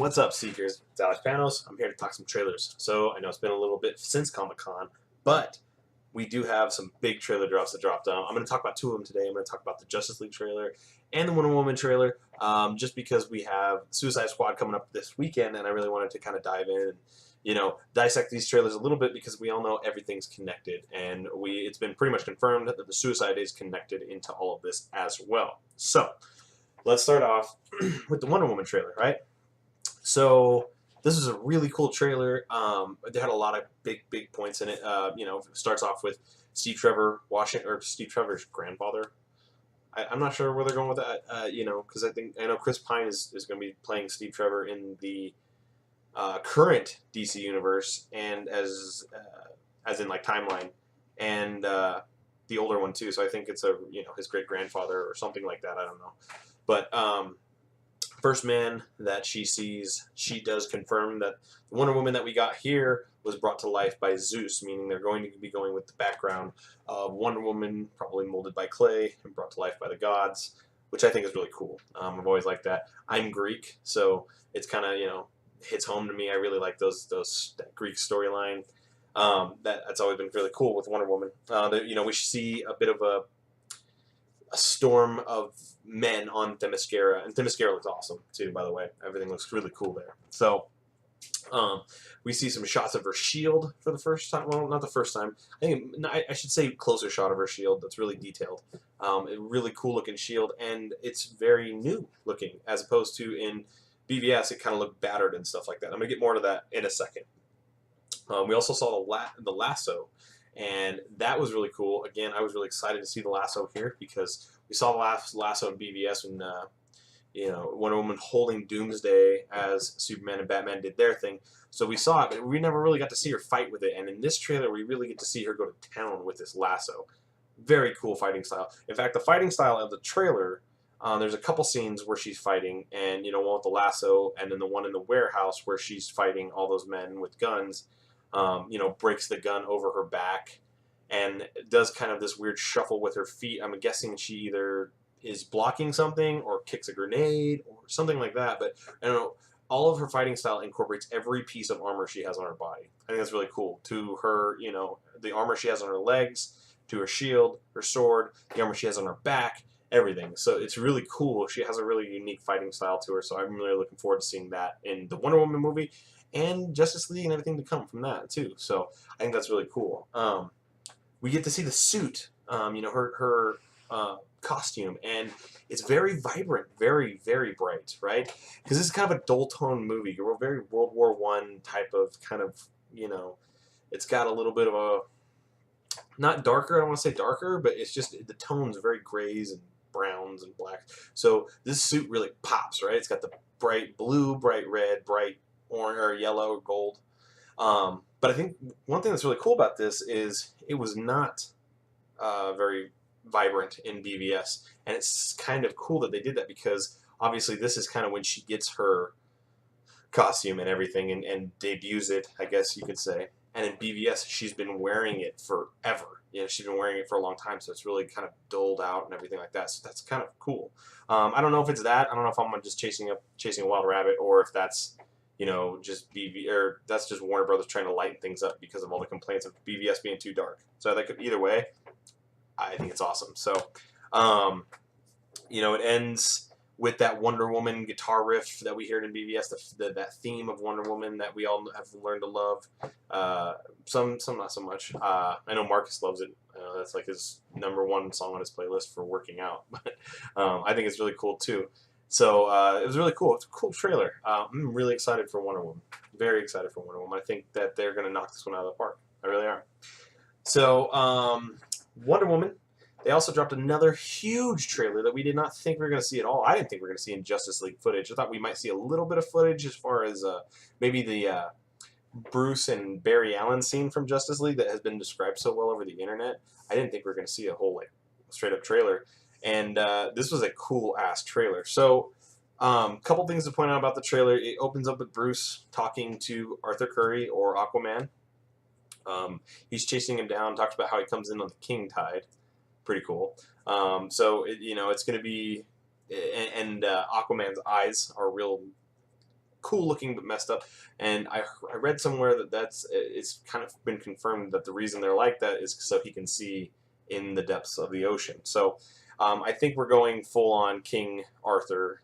What's up, Seekers? It's Alex Panos. I'm here to talk some trailers. So I know it's been a little bit since Comic-Con, but we do have some big trailer drops that dropped. I'm going to talk about two of them today. I'm going to talk about the Justice League trailer and the Wonder Woman trailer, just because we have Suicide Squad coming up this weekend, and I really wanted to kind of dive in and dissect these trailers a little bit because we all know everything's connected, and it's been pretty much confirmed that the Suicide is connected into all of this as well. So let's start off with the Wonder Woman trailer, right? So this is a really cool trailer. They had a lot of big points in it. It starts off with Steve Trevor's grandfather. I'm not sure where they're going with that. Because I know Chris Pine is going to be playing Steve Trevor in the current DC universe, and as in like timeline, and the older one too. So I think it's his great grandfather or something like that. I don't know, but first man that she sees, she does confirm that the Wonder Woman that we got here was brought to life by Zeus, meaning they're going to be going with the background of Wonder Woman, probably molded by clay and brought to life by the gods, which I think is really cool. I've always liked that. I'm Greek, so it's kind of, hits home to me. I really like that Greek storyline. That's always been really cool with Wonder Woman. We see a bit of a storm of men on Themyscira, and Themyscira looks awesome too, by the way. Everything looks really cool there. So we see some shots of her shield for the first time. Well, not the first time. I should say closer shot of her shield that's really detailed. A really cool looking shield, and it's very new looking as opposed to in BVS it kind of looked battered and stuff like that. I'm gonna get more to that in a second. We also saw the lasso, and that was really cool. Again, I was really excited to see the lasso here because we saw the lasso in BVS when Wonder Woman holding Doomsday as Superman and Batman did their thing. So we saw it, but we never really got to see her fight with it. And in this trailer, we really get to see her go to town with this lasso. Very cool fighting style. In fact, the fighting style of the trailer, there's a couple scenes where she's fighting, and one with the lasso, and then the one in the warehouse where she's fighting all those men with guns. Breaks the gun over her back and does kind of this weird shuffle with her feet. I'm guessing she either is blocking something or kicks a grenade or something like that. But I don't know. All of her fighting style incorporates every piece of armor she has on her body. I think that's really cool. To her, the armor she has on her legs, to her shield, her sword, the armor she has on her back, everything. So it's really cool. She has a really unique fighting style to her. So I'm really looking forward to seeing that in the Wonder Woman movie and Justice League and everything to come from that too. So I think that's really cool. We get to see the suit, her costume, and it's very vibrant, very, very bright, right? Because this is kind of a dull tone movie, a very World War I type of kind of, it's got a little bit of a, not darker, I don't want to say darker, but it's just, the tone's very grays and browns and blacks. So this suit really pops, right? It's got the bright blue, bright red, bright orange or yellow or gold. But I think one thing that's really cool about this is it was not very vibrant in BVS, and it's kind of cool that they did that because obviously this is kind of when she gets her costume and everything and debuts it, I guess you could say. And in BVS, she's been wearing it forever. She's been wearing it for a long time, so it's really kind of doled out and everything like that. So that's kind of cool. I don't know if it's that. I don't know if I'm just chasing a wild rabbit, or if that's just that's just Warner Brothers trying to lighten things up because of all the complaints of BVS being too dark. So that could either way. I think it's awesome. So, it ends with that Wonder Woman guitar riff that we heard in BVS, that theme of Wonder Woman that we all have learned to love. Some not so much. I know Marcus loves it. That's like his #1 song on his playlist for working out. But I think it's really cool too. So it was really cool. It's a cool trailer. I'm really excited for Wonder Woman. Very excited for Wonder Woman. I think that they're going to knock this one out of the park. I really are. So Wonder Woman. They also dropped another huge trailer that we did not think we were going to see at all. I didn't think we were going to see in Justice League footage. I thought we might see a little bit of footage as far as maybe the Bruce and Barry Allen scene from Justice League that has been described so well over the internet. I didn't think we were going to see a whole straight up trailer. And this was a cool-ass trailer. So, couple things to point out about the trailer. It opens up with Bruce talking to Arthur Curry, or Aquaman. He's chasing him down, talks about how he comes in on the King Tide. Pretty cool. So, it's going to be... And Aquaman's eyes are real cool looking but messed up. And I read somewhere that it's kind of been confirmed that the reason they're like that is so he can see in the depths of the ocean. So I think we're going full on King Arthur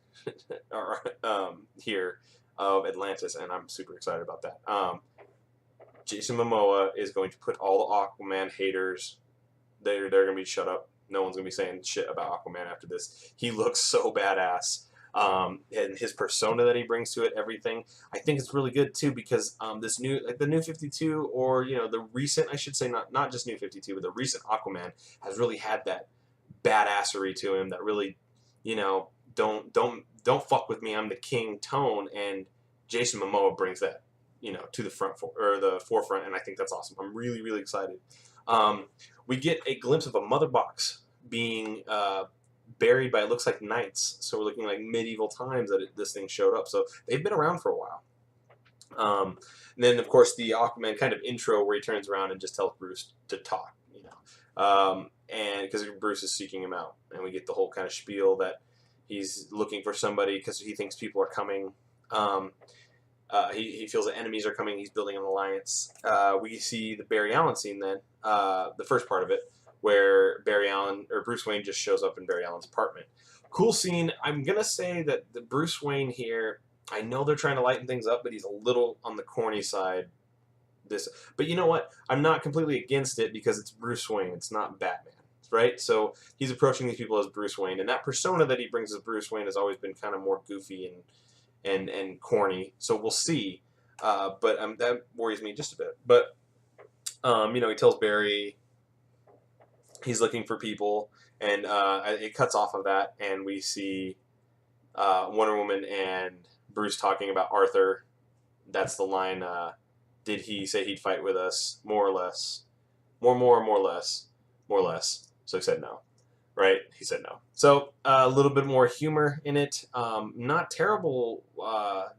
here of Atlantis, and I'm super excited about that. Jason Momoa is going to put all the Aquaman haters, they're going to be shut up. No one's going to be saying shit about Aquaman after this. He looks so badass. And his persona that he brings to it, everything, I think it's really good too, because this new, like the New 52, or the recent, I should say, not just New 52, but the recent Aquaman has really had that badassery to him that really, don't fuck with me, I'm the king tone, and Jason Momoa brings that, to the the forefront, and I think that's awesome. I'm really, really excited. We get a glimpse of a mother box being buried by, it looks like, knights. So we're looking like medieval times that this thing showed up. So they've been around for a while. And then, of course, the Aquaman kind of intro where he turns around and just tells Bruce to talk, and because Bruce is seeking him out. And we get the whole kind of spiel that he's looking for somebody because he thinks people are coming. He feels that enemies are coming. He's building an alliance. We see the Barry Allen scene then, the first part of it, where Bruce Wayne just shows up in Barry Allen's apartment. Cool scene. I'm gonna say that the Bruce Wayne here, I know they're trying to lighten things up, but he's a little on the corny side. But you know what? I'm not completely against it because it's Bruce Wayne. It's not Batman, right? So he's approaching these people as Bruce Wayne, and that persona that he brings as Bruce Wayne has always been kind of more goofy and corny. So we'll see. But that worries me just a bit. But he tells Barry he's looking for people, and it cuts off of that, and we see Wonder Woman and Bruce talking about Arthur. That's the line. Did he say he'd fight with us? More or less. More or less. More or less. So he said no. Right? He said no. So a little bit more humor in it. Not terrible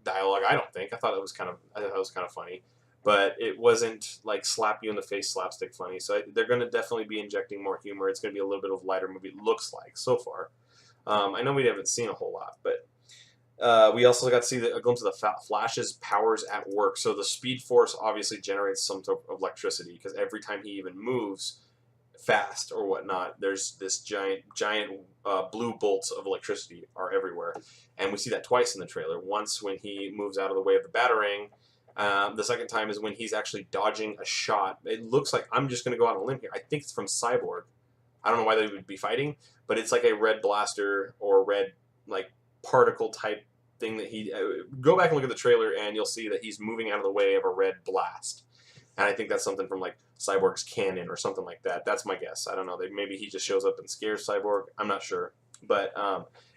dialogue, I don't think. I thought it was kind of funny, but it wasn't like slap you in the face slapstick funny. So they're going to definitely be injecting more humor. It's going to be a little bit of a lighter movie. It looks like so far. I know we haven't seen a whole lot, but we also got to see a glimpse of the Flash's powers at work. So the Speed Force obviously generates some sort of electricity because every time he even moves fast or whatnot, there's this giant blue bolts of electricity are everywhere, and we see that twice in the trailer. Once when he moves out of the way of the Batarang. The second time is when he's actually dodging a shot. It looks like, I'm just going to go out on a limb here, I think it's from Cyborg. I don't know why they would be fighting, but it's like a red blaster or red like particle type thing that he. Go back and look at the trailer, and you'll see that he's moving out of the way of a red blast. And I think that's something from like Cyborg's cannon or something like that. That's my guess. I don't know. Maybe he just shows up and scares Cyborg. I'm not sure. But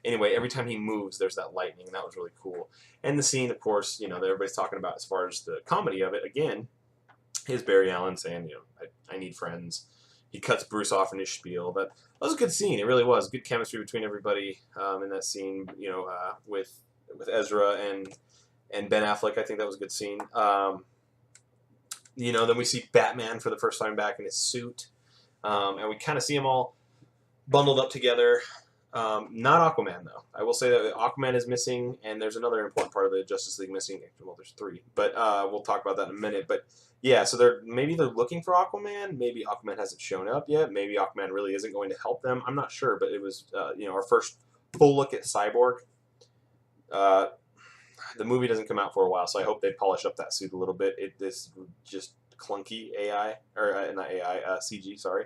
anyway, every time he moves, there's that lightning. That was really cool. And the scene, of course, that everybody's talking about as far as the comedy of it, again, is Barry Allen saying, I need friends. He cuts Bruce off in his spiel. That was a good scene. It really was. Good chemistry between everybody in that scene, with Ezra and Ben Affleck. I think that was a good scene. Then we see Batman for the first time back in his suit. And we kind of see them all bundled up together. Not Aquaman, though. I will say that Aquaman is missing, and there's another important part of the Justice League missing. Well, there's three, but we'll talk about that in a minute. But yeah, so maybe they're looking for Aquaman. Maybe Aquaman hasn't shown up yet. Maybe Aquaman really isn't going to help them. I'm not sure, but it was our first full look at Cyborg. The movie doesn't come out for a while, so I hope they polish up that suit a little bit. This just clunky AI, or not AI, CG, sorry.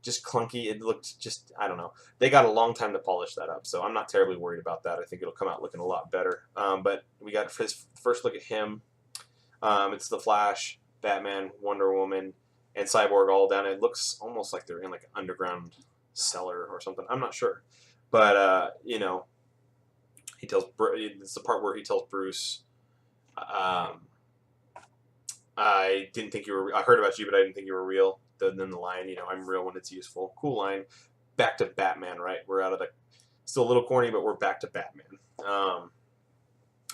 Just clunky. It looked just, I don't know. They got a long time to polish that up, so I'm not terribly worried about that. I think it'll come out looking a lot better. But we got his first look at him. It's the Flash, Batman, Wonder Woman, and Cyborg all down. It looks almost like they're in like an underground cellar or something. I'm not sure. But, he tells, it's the part where he tells Bruce, I didn't think you were, I heard about you, but I didn't think you were real. Then the line, I'm real when it's useful. Cool line. Back to Batman, right? We're out of still a little corny, but we're back to Batman.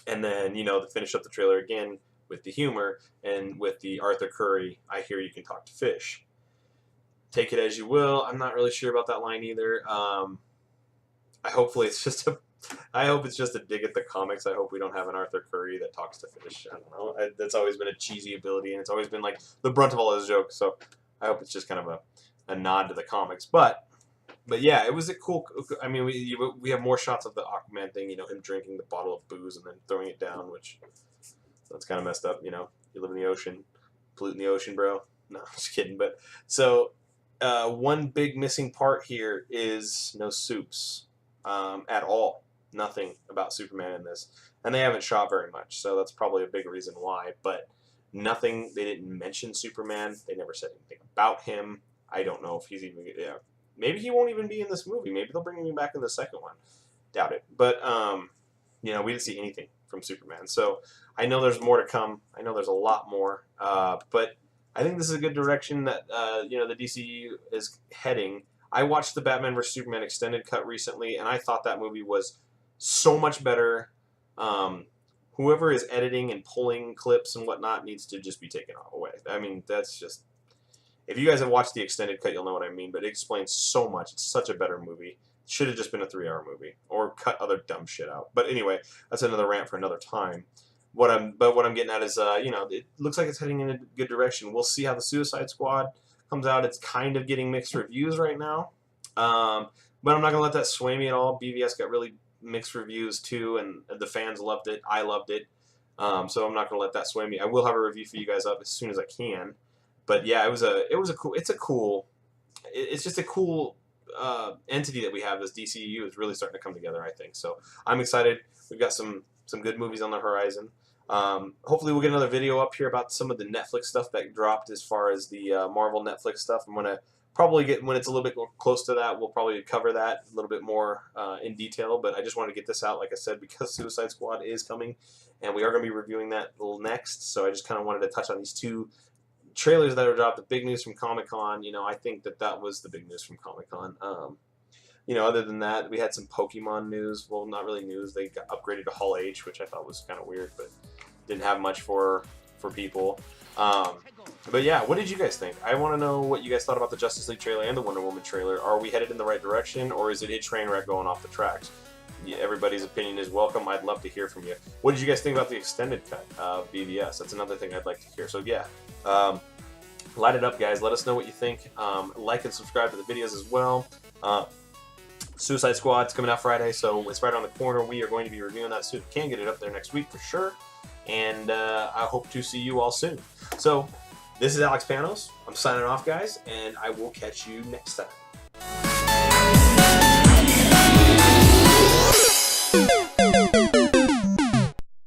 And then, to finish up the trailer again with the humor and with the Arthur Curry, I hear you can talk to fish. Take it as you will. I'm not really sure about that line either. Hopefully it's just a I hope it's just a dig at the comics. I hope we don't have an Arthur Curry that talks to fish. I don't know. That's always been a cheesy ability, and it's always been like the brunt of all his jokes. So I hope it's just kind of a nod to the comics. But yeah, it was a cool. I mean, we have more shots of the Aquaman thing. You know, him drinking the bottle of booze and then throwing it down, which that's kind of messed up. You know, you live in the ocean, polluting the ocean, bro. No, I'm just kidding. But so one big missing part here is no Supes at all. Nothing about Superman in this, and they haven't shot very much, so that's probably a big reason why. But nothing. They didn't mention Superman. They never said anything about him. I don't know if he's even. Yeah, maybe he won't even be in this movie. Maybe they'll bring him back in the second one. Doubt it. But you know, we didn't see anything from Superman. So I know there's more to come. I know there's a lot more. But I think this is a good direction that you know, the DCU is heading. I watched the Batman vs Superman extended cut recently, and I thought that movie was so much better. Whoever is editing and pulling clips and whatnot needs to just be taken away. I mean, that's just. If you guys have watched the extended cut, you'll know what I mean. But it explains so much. It's such a better movie. It should have just been a 3-hour movie or cut other dumb shit out. But anyway, that's another rant for another time. What I'm getting at is, you know, it looks like it's heading in a good direction. We'll see how the Suicide Squad comes out. It's kind of getting mixed reviews right now, but I'm not gonna let that sway me at all. BVS got really mixed reviews too, and the fans loved it. I loved it, so I'm not gonna let that sway me. I will have a review for you guys up as soon as I can. But yeah, it's just a cool entity that we have. This DCU is really starting to come together, I think. So I'm excited. We've got some good movies on the horizon. Hopefully we'll get another video up here about some of the Netflix stuff that dropped as far as the Marvel Netflix stuff. I'm going to probably get, when it's a little bit close to that, we'll probably cover that a little bit more in detail. But I just wanted to get this out, like I said, because Suicide Squad is coming, and we are going to be reviewing that next. So I just kind of wanted to touch on these two trailers that are dropped. The big news from Comic-Con, you know, I think that was the big news from Comic-Con. You know, other than that, we had some Pokemon news. Well, not really news. They got upgraded to Hall H, which I thought was kind of weird, but didn't have much for people. But yeah, what did you guys think? I want to know what you guys thought about the Justice League trailer and the Wonder Woman trailer. Are we headed in the right direction, or is it a train wreck going off the tracks? Yeah, everybody's opinion is welcome. I'd love to hear from you. What did you guys think about the extended cut of BVS? That's another thing I'd like to hear. So yeah, light it up, guys. Let us know what you think. Like and subscribe to the videos as well. Suicide Squad's coming out Friday, so it's right on the corner. We are going to be reviewing that soon. Can get it up there next week for sure. And I hope to see you all soon. So, this is Alex Panos. I'm signing off, guys, and I will catch you next time.